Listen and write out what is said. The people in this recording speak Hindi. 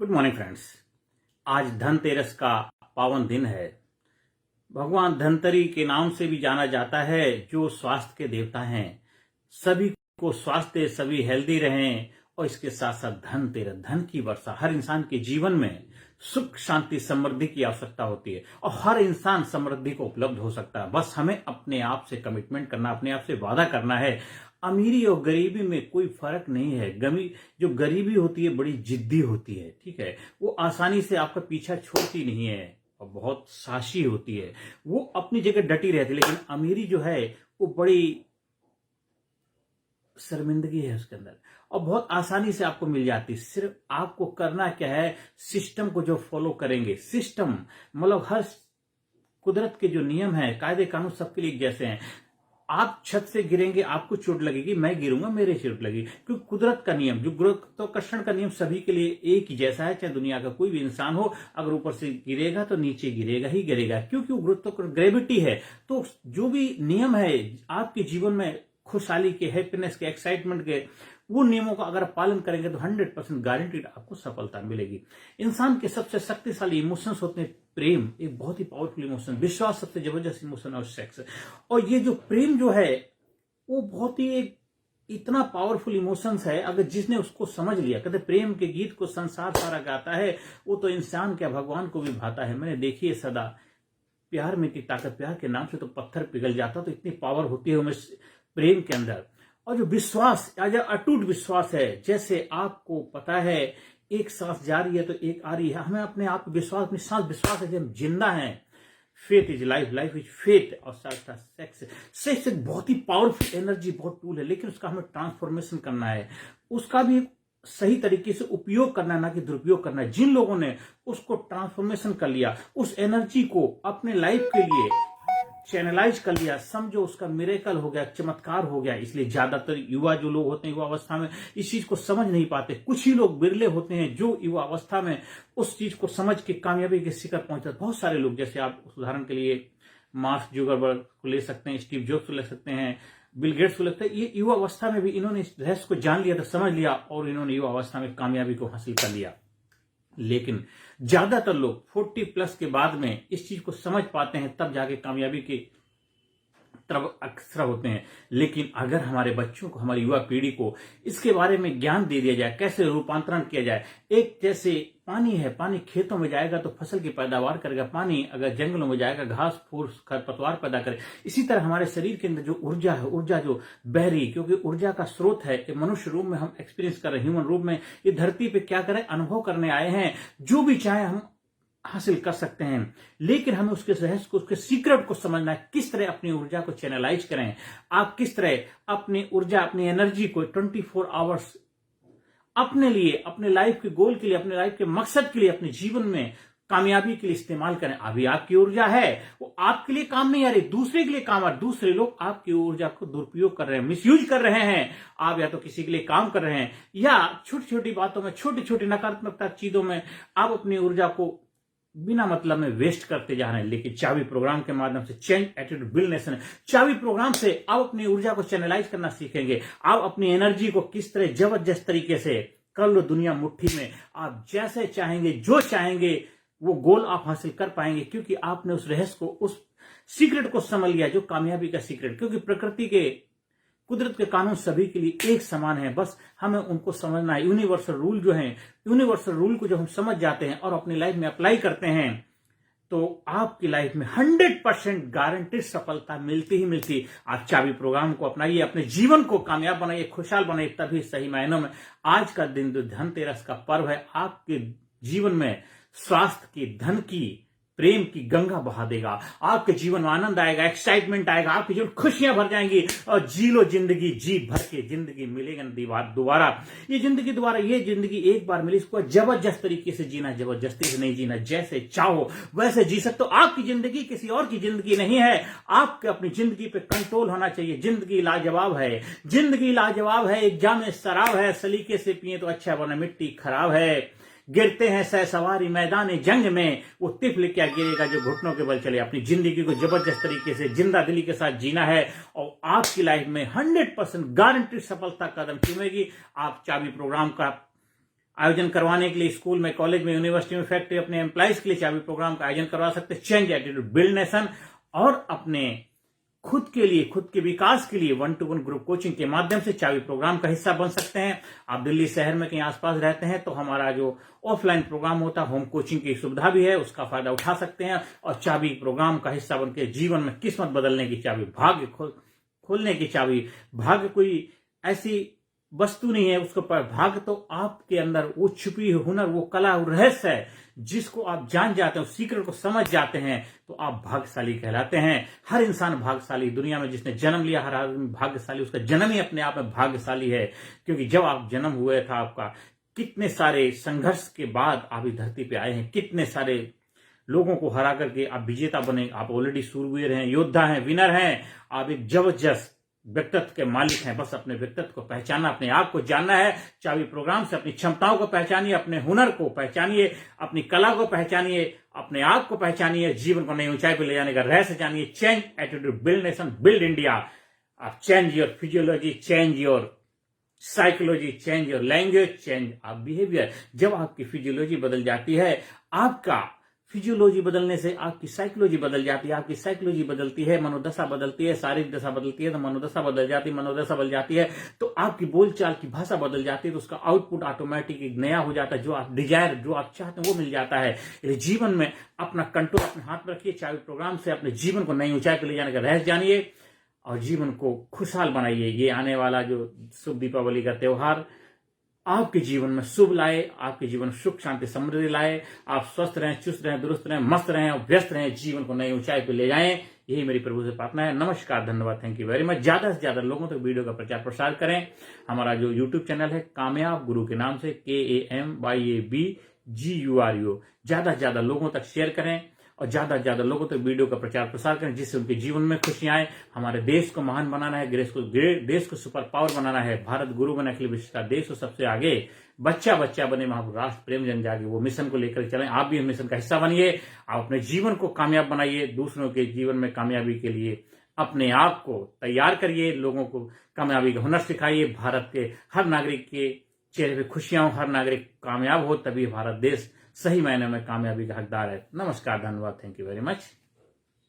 Good morning friends. आज धनतेरस का पावन दिन है। भगवान धनतरी के नाम से भी जाना जाता है, जो स्वास्थ्य के देवता हैं। सभी को स्वास्थ्य, सभी हेल्दी रहें और इसके साथ साथ धनतेरस, धन की वर्षा। हर इंसान के जीवन में सुख, शांति, समृद्धि की आवश्यकता होती है और हर इंसान समृद्धि को उपलब्ध हो सकता है। बस हमें अपने आप से कमिटमेंट करना, अपने आप से वादा करना है। अमीरी और गरीबी में कोई फर्क नहीं है। जो गरीबी होती है बड़ी जिद्दी होती है, ठीक है, वो आसानी से आपका पीछा छोड़ती नहीं है और बहुत साहसी होती है, वो अपनी जगह डटी रहती है। लेकिन अमीरी जो है वो बड़ी शर्मिंदगी है उसके अंदर और बहुत आसानी से आपको मिल जाती है। सिर्फ आपको करना क्या है, सिस्टम को जो फॉलो करेंगे। सिस्टम मतलब हर कुदरत के जो नियम है, कायदे कानून सबके लिए जैसे हैं। आप छत से गिरेंगे, आपको चोट लगेगी, मैं गिरूंगा, मेरे चोट लगेगी, क्योंकि कुदरत का नियम, जो गुरुत्वाकर्षण का नियम सभी के लिए एक ही जैसा है। चाहे दुनिया का कोई भी इंसान हो, अगर ऊपर से गिरेगा तो नीचे गिरेगा ही गिरेगा, क्योंकि वो गुरुत्वाकर्षण ग्रेविटी है। तो जो भी नियम है आपके जीवन में, खुशहाली के, हैप्पीनेस के, एक्साइटमेंट के, वो नियमों का अगर पालन करेंगे तो 100% गारंटीड आपको सफलता मिलेगी। इंसान के सबसे शक्तिशाली इमोशंस होते हैं प्रेम, एक बहुत ही पावरफुल इमोशन। विश्वास सबसे जबरदस्त इमोशन और सेक्स। और ये जो प्रेम जो है वो बहुत ही इतना पावरफुल इमोशंस है, अगर जिसने उसको समझ लिया। कहते प्रेम के गीत को संसार सारा गाता है, वो तो इंसान क्या भगवान को भी भाता है। मैंने देखी है सदा, प्यार में की ताकत, प्यार के नाम से तो पत्थर पिघल जाता, तो इतनी पावर होती है उनमें प्रेम के अंदर। और जो विश्वास, अटूट विश्वास है, जैसे आपको पता है एक सांस जा रही है तो एक आ रही है, हमें अपने आप विश्वास, अपनी सांस विश्वास है कि हम जिंदा हैं। Faith is life, life is faith. और साथ साथ सेक्स एक बहुत ही पावरफुल एनर्जी, बहुत टूल है, लेकिन उसका हमें ट्रांसफॉर्मेशन करना है, उसका भी सही तरीके से उपयोग करना है, ना कि दुरुपयोग करना है। जिन लोगों ने उसको ट्रांसफॉर्मेशन कर लिया, उस एनर्जी को अपने लाइफ के लिए चैनलाइज कर लिया, समझो उसका मिरेकल हो गया, चमत्कार हो गया। इसलिए ज्यादातर युवा जो लोग होते हैं, युवा अवस्था में इस चीज को समझ नहीं पाते। कुछ ही लोग बिरले होते हैं जो युवा अवस्था में उस चीज को समझ के कामयाबी के शिखर पहुंचते। बहुत सारे लोग, जैसे आप उदाहरण के लिए मार्क जुकरबर्ग को ले सकते हैं, स्टीव जॉब्स को ले सकते हैं, बिल गेट्स को लगता है, ये युवा अवस्था में भी इन्होंने इस रहस्य को जान लिया था, समझ लिया और इन्होंने युवा अवस्था में कामयाबी को हासिल कर लिया। लेकिन ज्यादातर लोग 40 प्लस के बाद में इस चीज को समझ पाते हैं, तब जाके कामयाबी की तरफ अग्रसर होते हैं। लेकिन अगर हमारे बच्चों को, हमारी युवा पीढ़ी को इसके बारे में ज्ञान दे दिया जाए, कैसे रूपांतरण किया जाए। एक जैसे पानी है, पानी खेतों में जाएगा तो फसल की पैदावार करेगा, पानी अगर जंगलों में जाएगा घास फूस खरपतवार पैदा करे। इसी तरह हमारे शरीर के अंदर जो ऊर्जा है, ऊर्जा जो बह रही, क्योंकि ऊर्जा का स्रोत है, मनुष्य रूप में हम एक्सपीरियंस कर रहे हैं, ह्यूमन रूप में ये धरती पे क्या करें, अनुभव करने आए हैं। जो भी चाहे हम हासिल कर सकते हैं, लेकिन हमें उसके रहस्य को, उसके सीक्रेट को समझना है। किस तरह अपनी ऊर्जा को चैनलाइज करें, आप किस तरह अपनी ऊर्जा, अपनी एनर्जी को 24 आवर्स अपने लिए, अपने लाइफ के गोल के लिए, अपने लाइफ के मकसद के लिए, अपने जीवन में कामयाबी के लिए इस्तेमाल करें। अभी आपकी ऊर्जा है वो आपके लिए काम नहीं आ रही, दूसरे के लिए काम आ रही। दूसरे लोग आपकी ऊर्जा को दुरुपयोग कर रहे हैं, मिसयूज कर रहे हैं। आप या तो किसी के लिए काम कर रहे हैं, या छोटी छोटी बातों में, छोटी छोटी नकारात्मक चीजों में आप अपनी ऊर्जा को बिना मतलब में वेस्ट करते जा रहे हैं। लेकिन चाबी प्रोग्राम के माध्यम से, चेंज एटीट्यूड बिल्ड नेशन, चाबी प्रोग्राम से आप अपनी ऊर्जा को चैनलाइज करना सीखेंगे। आप अपनी एनर्जी को किस तरह जबरदस्त तरीके से कर लो दुनिया मुट्ठी में। आप जैसे चाहेंगे, जो चाहेंगे, वो गोल आप हासिल कर पाएंगे, क्योंकि आपने उस रहस्य को, उस सीक्रेट को समझ लिया, जो कामयाबी का सीक्रेट। क्योंकि प्रकृति के, कुदरत के कानून सभी के लिए एक समान है, बस हमें उनको समझना है। यूनिवर्सल रूल जो है, यूनिवर्सल रूल को जब हम समझ जाते हैं और अपनी लाइफ में अप्लाई करते हैं, तो आपकी लाइफ में 100% गारंटेड सफलता मिलती ही मिलती। आप चाबी प्रोग्राम को अपनाइए, अपने जीवन को कामयाब बनाइए, खुशहाल बनाइए, तभी सही मायनों में आज का दिन जो धनतेरस का पर्व है, आपके जीवन में स्वास्थ्य की, धन की, प्रेम की गंगा बहा देगा। आपके जीवन में आनंद आएगा, एक्साइटमेंट आएगा, आपकी जीवन खुशियां भर जाएंगी और जी लो जिंदगी, जी भर के जिंदगी मिलेगा दोबारा। ये जिंदगी दोबारा, ये जिंदगी एक बार मिली, इसको जबरदस्त तरीके से जीना, जबरदस्ती से नहीं जीना। जैसे चाहो वैसे जी सकते हो। आपकी जिंदगी किसी और की जिंदगी नहीं है, आपके अपनी जिंदगी पे कंट्रोल होना चाहिए। जिंदगी लाजवाब है, जिंदगी लाजवाब है, एक जाम शराब है, सलीके से पिए तो अच्छा, वरना मिट्टी खराब है। गिरते हैं सह सवारी मैदान जंग में, वो तिफल क्या गिरेगा जो घुटनों के बल चले। अपनी जिंदगी को जबरदस्त तरीके से, जिंदा दिली के साथ जीना है और आपकी लाइफ में 100% गारंटी सफलता कदम चूमेगी। आप चाबी प्रोग्राम का आयोजन करवाने के लिए स्कूल में, कॉलेज में, यूनिवर्सिटी में, फैक्ट्री, अपने एम्प्लॉइज के लिए चाबी प्रोग्राम का आयोजन करवा सकते हैं। चेंज एटीट्यूड बिल्ड नेशन, और अपने खुद के लिए, खुद के विकास के लिए 1-to-1 ग्रुप कोचिंग के माध्यम से चाबी प्रोग्राम का हिस्सा बन सकते हैं। आप दिल्ली शहर में कहीं आसपास रहते हैं तो हमारा जो ऑफलाइन प्रोग्राम होता है, होम कोचिंग की सुविधा भी है, उसका फायदा उठा सकते हैं और चाबी प्रोग्राम का हिस्सा बनकर जीवन में किस्मत बदलने की चाबी, भाग्य खोलने की चाबी। भाग्य कोई ऐसी वस्तु नहीं है, उसके ऊपर भाग्य तो आपके अंदर वो छुपी हुनर, वो कला, वो रहस्य है जिसको आप जान जाते हैं, सीक्रेट को समझ जाते हैं तो आप भाग्यशाली कहलाते हैं। हर इंसान भाग्यशाली, दुनिया में जिसने जन्म लिया हर आदमी भाग्यशाली, उसका जन्म ही अपने आप में भाग्यशाली है। क्योंकि जब आप जन्म हुए था, आपका कितने सारे संघर्ष के बाद आप इस धरती पे आए हैं, कितने सारे लोगों को हरा करके आप विजेता बने। आप ऑलरेडी सूरवीर हैं, योद्धा हैं, विनर हैं। आप एक जबरदस्त व्यक्तित्व के मालिक हैं। बस अपने व्यक्तित्व को पहचानना, अपने आप को जानना है। चाबी प्रोग्राम से अपनी क्षमताओं को पहचानिए, अपने हुनर को पहचानिए, अपनी कला को पहचानिए, अपने आप को पहचानिए, जीवन को नई ऊंचाई पर ले जाने का रहस्य जानिए। Change attitude build nation, build India. आप change your physiology, change your psychology, change your language, change आप बिहेवियर। जब आपकी फिजियोलॉजी बदल जाती है, आपका फिजियोलॉजी बदलने से आपकी साइकोलॉजी बदल जाती है, आपकी साइकोलॉजी बदलती है, मनोदशा बदलती है, शारीरिक दशा बदलती है तो मनोदशा बदल जाती है, मनोदशा बदल जाती है तो आपकी बोलचाल की भाषा बदल जाती है, तो उसका आउटपुट ऑटोमेटिक एक नया हो जाता है। जो आप डिजायर, जो आप चाहते हैं वो मिल जाता है। इसलिए जीवन में अपना कंट्रोल अपने हाथ में रखिए। चाबी प्रोग्राम से अपने जीवन को नई ऊंचाई पर ले जाने का रहस्य जानिए और जीवन को खुशहाल बनाइए। ये आने वाला जो शुभ दीपावली का त्योहार आपके जीवन में शुभ लाए, आपके जीवन में सुख, शांति, समृद्धि लाए। आप स्वस्थ रहें, चुस्त रहें, दुरुस्त रहें, मस्त रहें और व्यस्त रहें, जीवन को नई ऊंचाई पे ले जाएं। यही मेरी प्रभु से प्रार्थना है। नमस्कार, धन्यवाद, थैंक यू वेरी मच। ज्यादा से ज्यादा लोगों तक वीडियो का प्रचार प्रसार करें। हमारा जो यूट्यूब चैनल है कामयाब गुरु के नाम से, KAMYABGURU, ज्यादा से ज्यादा लोगों तक शेयर करें और ज्यादा से ज्यादा लोगों तक वीडियो का प्रचार प्रसार करें, जिससे उनके जीवन में खुशियां आए। हमारे देश को महान बनाना है, देश को सुपर पावर बनाना है। भारत गुरु बने, अखिल विश्व का देश हो सबसे आगे। बच्चा बच्चा बने, महाराष्ट्र प्रेम जन जागे। वो मिशन को लेकर चलें। आप भी इस मिशन का हिस्सा बनिए। आप अपने जीवन को कामयाब बनाइए, दूसरों के जीवन में कामयाबी के लिए अपने आप को तैयार करिए, लोगों को कामयाबी का हुनर सिखाइए। भारत के हर नागरिक के चेहरे पे खुशियां हो, हर नागरिक कामयाब हो, तभी भारत देश सही मायने में कामयाबी का हकदार है। नमस्कार, धन्यवाद, थैंक यू वेरी मच।